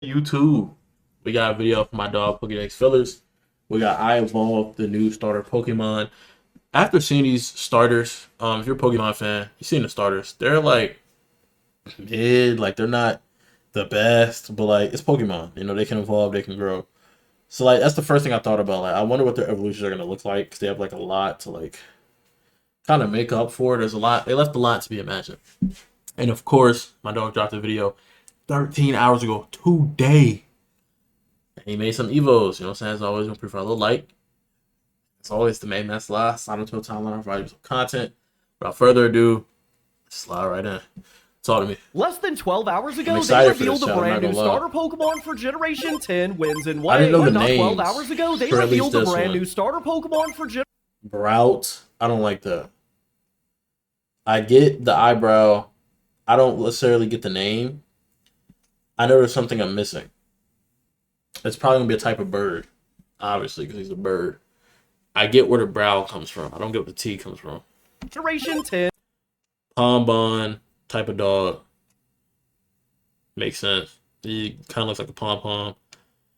YouTube, we got a video for my dog Pokédex Fillers. We got I Evolved, the new starter Pokemon. After seeing these starters, if you're a Pokemon fan, you've seen the starters. They're like mid, like they're not the best, but like it's Pokemon. You know, they can evolve, they can grow. So like that's the first thing I thought about. Like I wonder what their evolutions are gonna look like because they have like a lot to like kind of make up for. There's a lot. They left a lot to be imagined. And of course, my dog dropped a video 13 hours ago today. He made some evos, you know what I'm saying? As always, don't prefer a little like. As always, the main mess last. Sign up to a timeline for some content. Without further ado, slide right in. Talk to me. Less than 12 hours ago, they revealed a brand new starter Pokemon for Generation 10 Winds and Waves. I didn't know the Not names 12 hours ago, they revealed a brand new starter Pokemon for Generation... Brout. I don't like that. I get the eyebrow. I don't necessarily get the name. I know there's something I'm missing. It's probably going to be a type of bird. Obviously, because he's a bird. I get where the brow comes from. I don't get where the T comes from. Generation 10. Pom-Bon type of dog. Makes sense. He kind of looks like a pom-pom.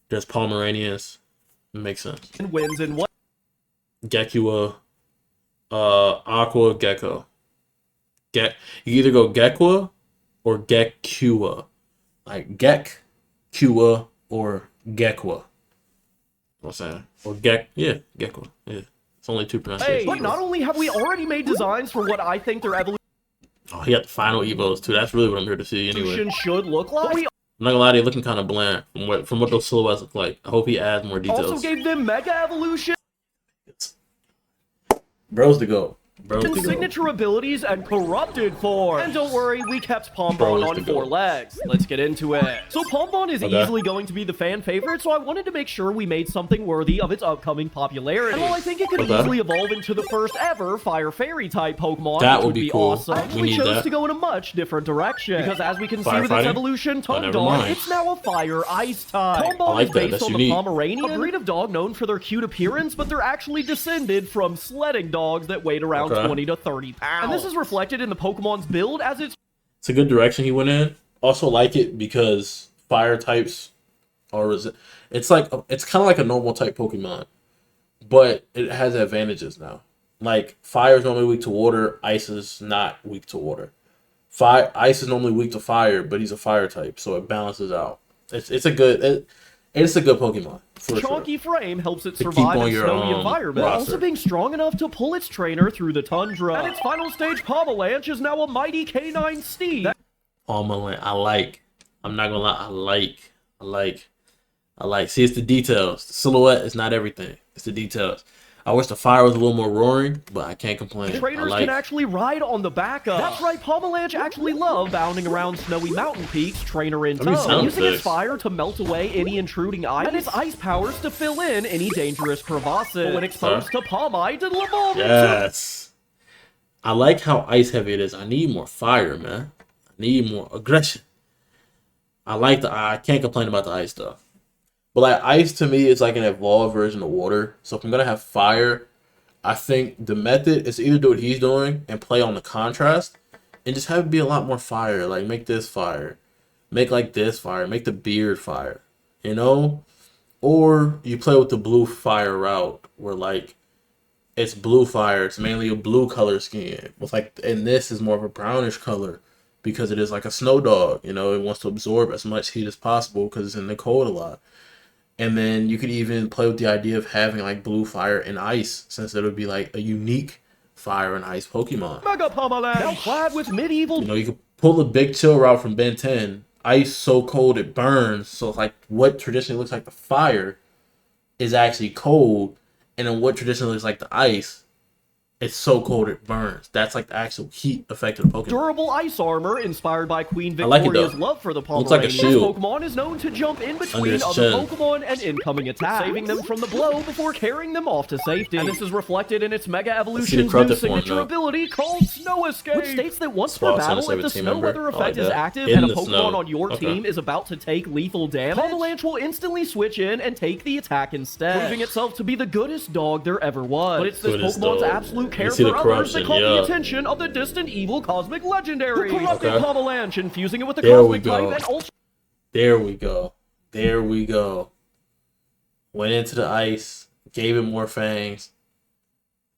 There's Pomeranians. Makes sense. Winds and what? Gekua. Aqua Gecko. You either go Gekua or Gekua. Like Gekua or Gekwa. You know what I'm saying? Or Gekwa. Yeah. It's only two pronunciations. Hey, but not only have we already made designs for what I think their evolution Oh, he got the final evos too. That's really what I'm here to see anyway. should look like. I'm not gonna lie, they're looking kind of bland from what those silhouettes look like. I hope he adds more details. Also gave them Mega Evolution. Bros to go. Signature abilities and corrupted form. And don't worry, we kept Pom-Bon on 4 legs. Let's get into it. So Pom-Bon is easily going to be the fan favorite, so I wanted to make sure we made something worthy of its upcoming popularity. And while I think it could easily evolve into the first ever Fire Fairy type Pokemon, that would be cool. Awesome. I actually chose to go in a much different direction. Because as we can see with its evolution, Tundor, it's now a Fire Ice type. Pom-Bon is based on the Pomeranian, a breed of dog known for their cute appearance, but they're actually descended from sledding dogs that weighed around 20 to 30 pounds. And this is reflected in the Pokemon's build as it's a good direction he went in. Also like it because fire types are it's kind of like a normal type Pokemon, but it has advantages now. Like fire is normally weak to water, ice is not weak to water. Ice is normally weak to fire, but he's a fire type, so it balances out. It's a good Pokemon. Chonky frame helps it survive in snowy environment, while also being strong enough to pull its trainer through the tundra. And its final stage, Pomelanch, is now a mighty canine steed. Pomelanch, I like. I'm not gonna lie, I like. See, it's the details. The silhouette is not everything. It's the details. I wish the fire was a little more roaring, but I can't complain. Trainers can actually ride on the back of. That's right, Pomelanch actually love bounding around snowy mountain peaks, trainer in tow, using its fire to melt away any intruding ice, and its ice powers to fill in any dangerous crevasses. When exposed to Pomite, it'll evolve. Yes. I like how ice heavy it is. I need more fire, man. I need more aggression. I can't complain about the ice stuff. But like ice to me is like an evolved version of water. So if I'm gonna have fire, I think the method is either do what he's doing and play on the contrast, and just have it be a lot more fire. Like make this fire, make like this fire, make the beard fire, you know, or you play with the blue fire route where like it's blue fire. It's mainly a blue color scheme with like, and this is more of a brownish color because it is like a snow dog. You know, it wants to absorb as much heat as possible because it's in the cold a lot. And then you could even play with the idea of having like blue fire and ice, since it would be like a unique fire and ice Pokemon. Mega Pomelanch, now clad with medieval. You know, you could pull the big chill route from Ben 10. Ice so cold it burns. So it's like what traditionally looks like the fire is actually cold, and then what traditionally looks like the ice, it's so cold it burns. That's like the actual heat effect of the Pokemon. Durable ice armor inspired by Queen Victoria's love for the Pomeranian. Looks like a shield. This Pokemon is known to jump in between other Pokemon and incoming attacks, saving them from the blow before carrying them off to safety. And this is reflected in its Mega Evolution's new signature ability called Snow Escape, which states that once per battle, if the snow weather effect is active and a Pokemon on your team is about to take lethal damage, Pomelanch will instantly switch in and take the attack instead, proving itself to be the goodest dog there ever was. But it's this Pokemon's absolute care for others that caught the attention of the distant evil cosmic legendary. Who corrupted Pomelanch, infusing it with the cosmic type and ultra. There we go. There we go. Went into the ice, gave it more fangs.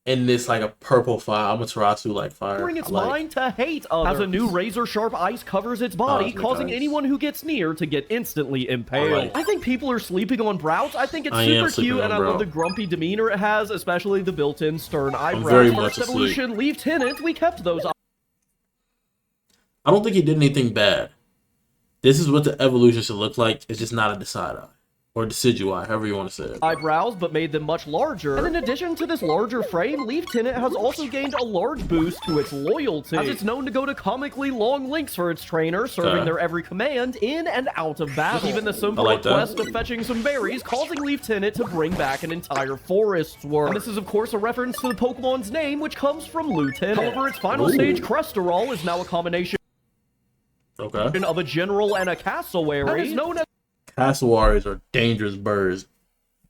And this like a purple fire. Amaterasu like fire. Bring its mind to hate others. As a new razor-sharp ice covers its body, causing anyone who gets near to get instantly impaled. I think people are sleeping on Brouts. I think it's super cute, and I love the grumpy demeanor it has, especially the built-in stern eyebrows. First evolution, Lieutenant, we kept those. I don't think he did anything bad. This is what the evolution should look like. It's just not a Decidui. Or Decidui, however you want to say it. Eyebrows, but made them much larger. And in addition to this larger frame, Lieutenant has also gained a large boost to its loyalty, as it's known to go to comically long lengths for its trainer, serving their every command in and out of battle. Even the simple quest of fetching some berries, causing Lieutenant to bring back an entire forest's worth. And this is, of course, a reference to the Pokemon's name, which comes from Lieutenant. However, its final stage, Crustarol, is now a combination of a general and a cassowary, and is known as Cassowaries are dangerous birds.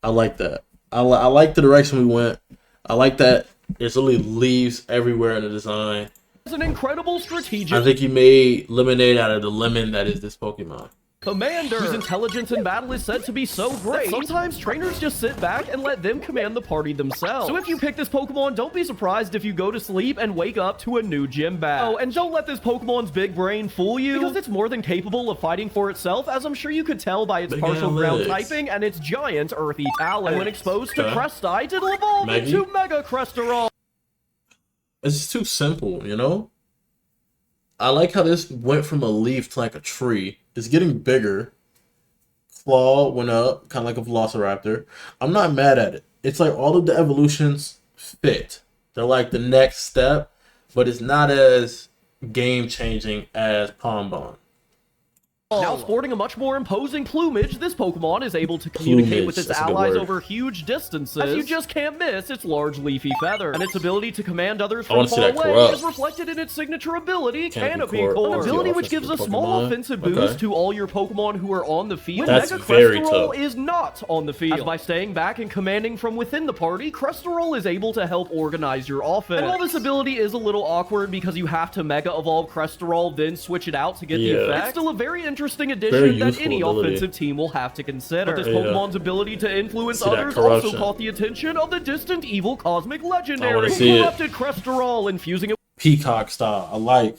I like that. I like the direction we went. I like that there's literally leaves everywhere in the design. It's an incredible strategic. I think he made lemonade out of the lemon that is this Pokemon. Commander, whose intelligence in battle is said to be so great, sometimes trainers just sit back and let them command the party themselves. So if you pick this Pokemon, don't be surprised if you go to sleep and wake up to a new gym bag. Oh, and don't let this Pokemon's big brain fool you, because it's more than capable of fighting for itself, as I'm sure you could tell by its partial ground typing and its giant earthy talons. And when exposed to Crestite, it'll evolve into Mega Crustarol. It's just too simple, you know? I like how this went from a leaf to like a tree. It's getting bigger. Claw went up, kind of like a Velociraptor. I'm not mad at it. It's like all of the evolutions fit. They're like the next step, but it's not as game-changing as Pombon. Now sporting a much more imposing plumage, this Pokemon is able to communicate with its allies over huge distances, as you just can't miss its large leafy feather. And its ability to command others from far away is reflected in its signature ability, Canopy Core. An ability which gives a small offensive boost to all your Pokemon who are on the field. When Mega Crustarol is not on the field, as by staying back and commanding from within the party, Crustarol is able to help organize your offense. And while this ability is a little awkward because you have to Mega Evolve Crustarol, then switch it out to get the effect, it's still a very interesting addition that any offensive team will have to consider. But this Pokemon's ability to influence others also caught the attention of the distant evil cosmic legendary, who corrupted Crustarol, infusing it Peacock style. I like,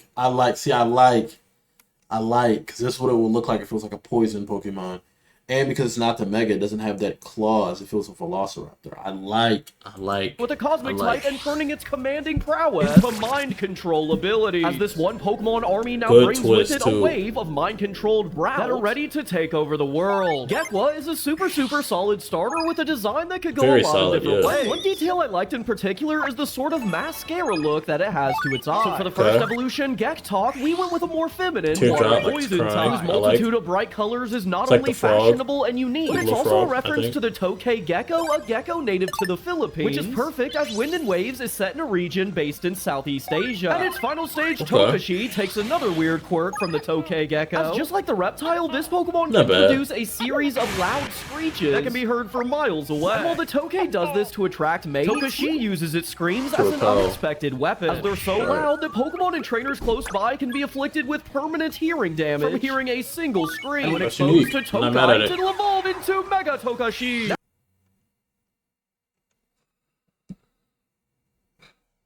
because this is what it would look like if it was like a poison Pokemon. And because it's not the Mega, it doesn't have that claws. It feels a Velociraptor. I like. With a Cosmic type and turning its commanding prowess into mind control ability. As this one Pokemon army now brings with it a wave of mind-controlled Brouts that are ready to take over the world. Gekwa is a super solid starter with a design that could go a lot of different ways. One detail I liked in particular is the sort of mascara look that it has to its eye. So for the first evolution, Gektalk, we went with a more feminine, water poison type, whose multitude of bright colors is not only fashionable and unique, but it's also a reference to the Tokay Gecko, a gecko native to the Philippines, which is perfect as Wind and Waves is set in a region based in Southeast Asia. At its final stage, Tokashi takes another weird quirk from the Tokay Gecko. As just like the reptile, this Pokemon can produce a series of loud screeches that can be heard for miles away. And while the Tokay does this to attract mates, Tokashi uses its screams as an unexpected weapon, as they're so loud that Pokemon and trainers close by can be afflicted with permanent hearing damage from hearing a single scream. And when exposed to Tokai, it'll evolve into Mega Tokashi.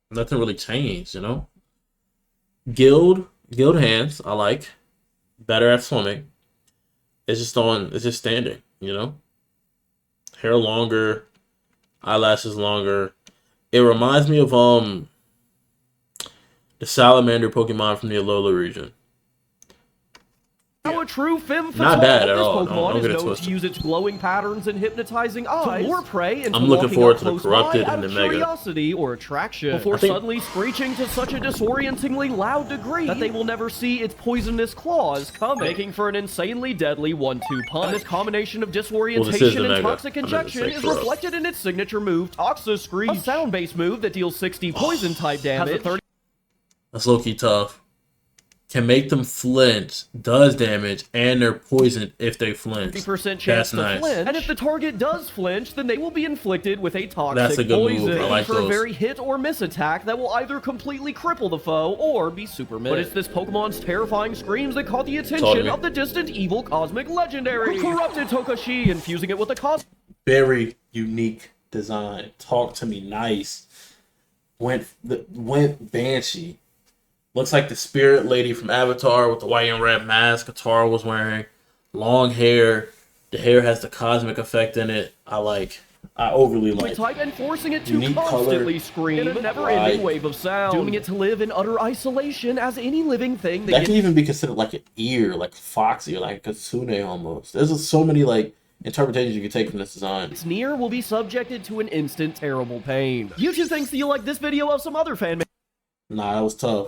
Nothing really changed, you know? Guild hands, I like. Better at swimming. It's just standing, you know? Hair longer, eyelashes longer. It reminds me of the salamander Pokemon from the Alola region. Now a true femme fatale, not bad at all. Pokemon is known to use its glowing patterns and hypnotizing eyes to lure prey into I'm looking forward to the corrupted and the Mega. Curiosity or attraction, before suddenly screeching to such a disorientingly loud degree that they will never see its poisonous claws coming, making for an insanely deadly 1-2 punch. And this combination of disorientation and toxic injection is reflected in its signature move, Toxiscreech, a sound-based move that deals 60 poison type damage. That's low-key tough. can make them flinch, does damage, and they're poisoned if they flinch. 50% chance to flinch, and if the target does flinch, then they will be inflicted with a toxic poison. Move. I like for those. a very hit or miss attack that will either completely cripple the foe or be super mid. But it's this Pokemon's terrifying screams that caught the attention of the distant evil cosmic legendary, who corrupted Tokashi, infusing it with a very unique design. Talk to me nice. Went Banshee. Looks like the spirit lady from Avatar with the white and red mask Katara was wearing. Long hair. The hair has the cosmic effect in it. I overly like type and forcing it to constantly scream in a never-ending wave of sound, dooming it to live in utter isolation as any living thing. That can even be considered like an ear, like Foxy, or like a Kitsune almost. There's so many like interpretations you can take from this design. Its near will be subjected to an instant terrible pain. YouTube thinks that you like this video of some other fan. Nah, that was tough.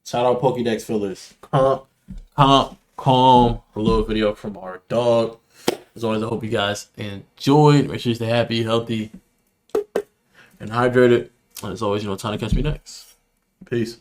Shout out Pokédex fillers. Calm. A little video from our dog. As always, I hope you guys enjoyed. Make sure you stay happy, healthy, and hydrated. And as always, time to catch me next. Peace.